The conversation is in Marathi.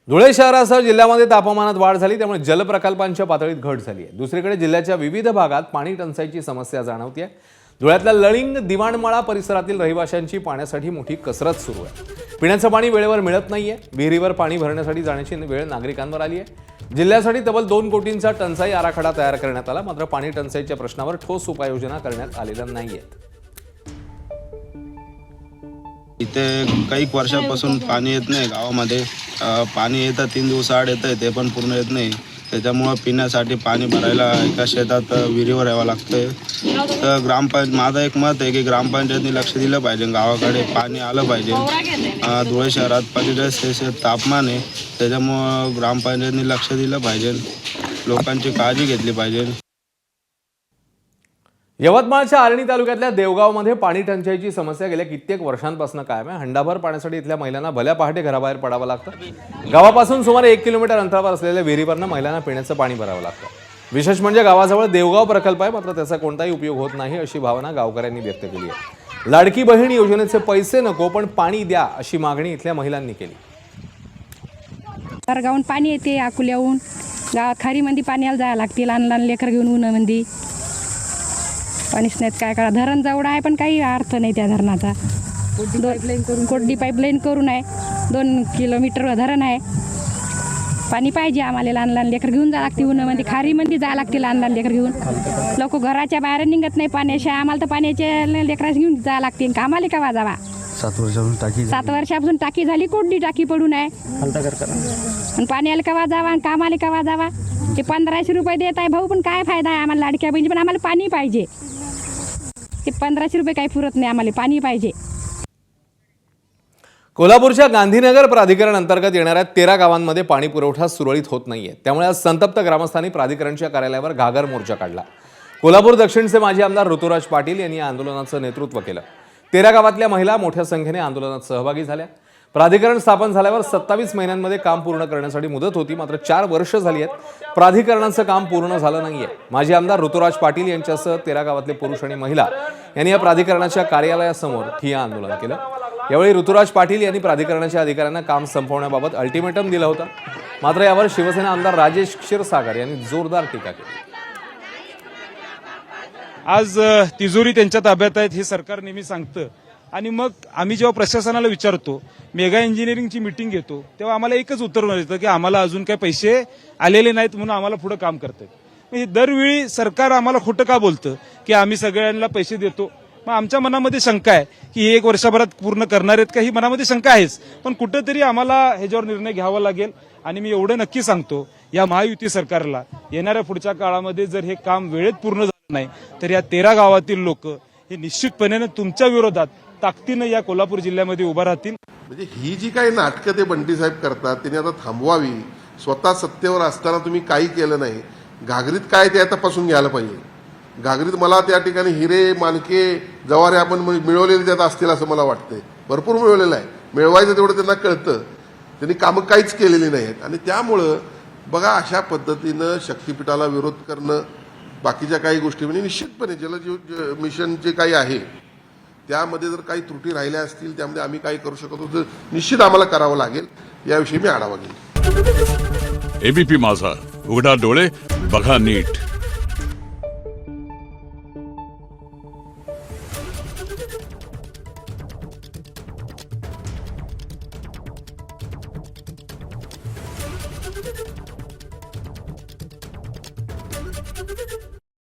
धुळे शहरासह जिल्ह्यामध्ये तापमानात वाढ झाली, त्यामुळे जलप्रकल्पांच्या पातळीत घट झाली आहे। दुसरीकडे जिल्ह्याच्या विविध भागात पाणी टंचाईची समस्या जाणवते। धुळ्यातल्या लळिंग दिवाणमाळा परिसरातील रहिवाशांची पाण्यासाठी मोठी कसरत सुरू आहे। पिण्याचं पाणी वेळेवर मिळत नाहीये। विहिरीवर पाणी भरण्यासाठी जाण्याची वेळ नागरिकांवर आली आहे। जिल्ह्यासाठी तब्बल 2 कोटींचा टंचाई आराखडा तयार करण्यात आला, मात्र पाणी टंचाईच्या प्रश्नावर ठोस उपाययोजना करण्यात आलेल्या नाहीयेत। इथे काही वर्षापासून पाणी येत नाही गावामध्ये। पाणी येतं 3 दिवसाआड येतं, ते पण पूर्ण येत नाही। त्याच्यामुळं पिण्यासाठी पाणी भरायला एका शेतात विहिरीवर यावं लागतं। तर माझं एक मत आहे की ग्रामपंचायतनी लक्ष दिलं पाहिजे, गावाकडे पाणी आलं पाहिजे। धुळे शहरात 45 तापमान आहे, त्याच्यामुळं ग्रामपंचायतनी लक्ष दिलं पाहिजे, लोकांची काळजी घेतली पाहिजे। यवतमाळच्या आर्णी तालुक्यातल्या देवगावमध्ये पाणी टंचाईची समस्या गेल्या कित्येक वर्षांपासून कायम आहे। हंडाभर पाण्यासाठी इथल्या महिलांना भल्या पहाटे घराबाहेर पडावं लागतं। गावापासून सुमारे 1 किलोमीटर अंतरावर असलेल्या विहिरीवरनं महिलांना पिण्याचं पाणी भरावं लागतं। विशेष म्हणजे गावाजवळ देवगाव प्रकल्प आहे, मात्र त्याचा कोणताही उपयोग होत नाही अशी भावना गावकऱ्यांनी व्यक्त केली आहे। लाडकी बहीण योजनेचे पैसे नको, पण पाणी द्या अशी मागणी इथल्या महिलांनी केली। गावून पाणी येते, अकोल्याहून गावात खारीमध्ये पाण्याला जायला लागते, लहान लहान लेकर घेऊन उन्हामध्ये पाणीच नाहीत। काय करा, धरण जवळ आहे पण काही अर्थ नाही त्या धरणाचा। कोरडी पाईपलाईन करून आहे, 2 किलोमीटर धरण आहे। पाणी पाहिजे आम्हाला, लहान लहान लेकर घेऊन जावं लागते उन्हामध्ये, खारीमध्ये जावं लागते लहान लहान लेकर घेऊन। लोक घराच्या बाहेर निघत नाही पाण्याशिवाय, आम्हाला तर पाण्याच्या लेकरास घेऊन जावं लागते। कामाला केव्हा जावा? 7 वर्षापासून टाकी झाली, कोरडी टाकी पडून आहे। आणि पाण्याला केव्हा जावा आणि कामाला केव्हा जावा? ते 1500 रुपये देत आहे भाऊ, पण काय फायदा आहे आम्हाला लाडक्या बहिणी? पण आम्हाला पाणी पाहिजे। ते 1500 रुपये काही पुरत नाही, आम्हाला पाणी पाहिजे। कोल्हापूरच्या गांधीनगर प्राधिकरण अंतर्गत येणाऱ्या 13 गावांमध्ये पाणी पुरवठा सुरळीत होत नाहीये। त्यामुळे आज संतप्त ग्रामस्थांनी प्राधिकरणच्या कार्यालयावर घागर मोर्चा काढला। कोल्हापूर दक्षिणचे माजी आमदार ऋतुराज पाटील यांनी या आंदोलनाचं नेतृत्व केलं। 13 गावातल्या महिला मोठ्या संख्येने आंदोलनात सहभागी झाल्या। प्राधिकरण स्थापन झाल्यावर 27 महिन्यांमध्ये काम पूर्ण करण्यासाठी मुदत होती, मात्र 4 वर्ष झाली आहेत, प्राधिकरणाचं काम पूर्ण झालं नाहीये। माजी आमदार ऋतुराज पाटील यांच्यासह 13 गावातले पुरुष आणि महिला यांनी या प्राधिकरणाच्या कार्यालयासमोर ठिय्या आंदोलन केलं। यावेळी ऋतुराज पाटील यांनी प्राधिकरणाच्या अधिकाऱ्यांना काम संपवण्याबाबत अल्टिमेटम दिलं होतं, मात्र यावर शिवसेना आमदार राजेश क्षीरसागर यांनी जोरदार टीका केली। आज तिजोरी त्यांच्या ताब्यात आहेत हे सरकार नेहमी सांगतं, आणि मग आम्ही जेव्हा प्रशासनाला विचारतो, मेगा इंजिनिअरिंगची मीटिंग घेतो, तेव्हा आम्हाला एकच उत्तर मिळतं की आम्हाला अजून काही पैसे आलेले नाहीत म्हणून आम्हाला पुढे काम करतात। म्हणजे दरवेळी सरकार आम्हाला खोटं का बोलतं की आम्ही सगळ्यांना पैसे देतो? मग आमच्या मनामध्ये शंका आहे की 1 वर्षभरात पूर्ण करणार आहेत का, ही मनामध्ये शंका आहेच, पण कुठेतरी आम्हाला ह्याच्यावर निर्णय घ्यावा लागेल। आणि मी एवढं नक्की सांगतो, या महायुती सरकारला येणाऱ्या पुढच्या काळामध्ये जर हे काम वेळेत पूर्ण झालं नाही तर या 13 गावातील लोक हे निश्चितपणे तुमच्या विरोधात ताकदीनं या कोल्हापूर जिल्ह्यामध्ये उभा राहतील। म्हणजे ही जी काही नाटकं ते बंटी साहेब करतात, त्यांनी आता थांबवावी। स्वतः सत्तेवर असताना तुम्ही काही केलं नाही। घागरीत काय ते तपासून घ्यायला पाहिजे। घागरीत मला त्या ठिकाणी हिरे, मानके, जवारे आपण मिळवलेले त्यात असतील असं मला वाटतंय। भरपूर मिळवलेलं आहे, मिळवायचं तेवढं त्यांना कळतं। त्यांनी कामं काहीच केलेली नाहीत, आणि त्यामुळं बघा अशा पद्धतीनं शक्तीपीठाला विरोध करणं, बाकीच्या काही गोष्टी म्हणजे निश्चितपणे जलजीवन मिशन जे काही आहे त्यामध्ये जर काही त्रुटी राहिल्या असतील, त्यामध्ये आम्ही काही करू शकतो तर निश्चित आम्हाला करावं लागेल। याविषयी मी आढावा घेईन। एबीपी माझा, उघडा डोळे बघा नीट।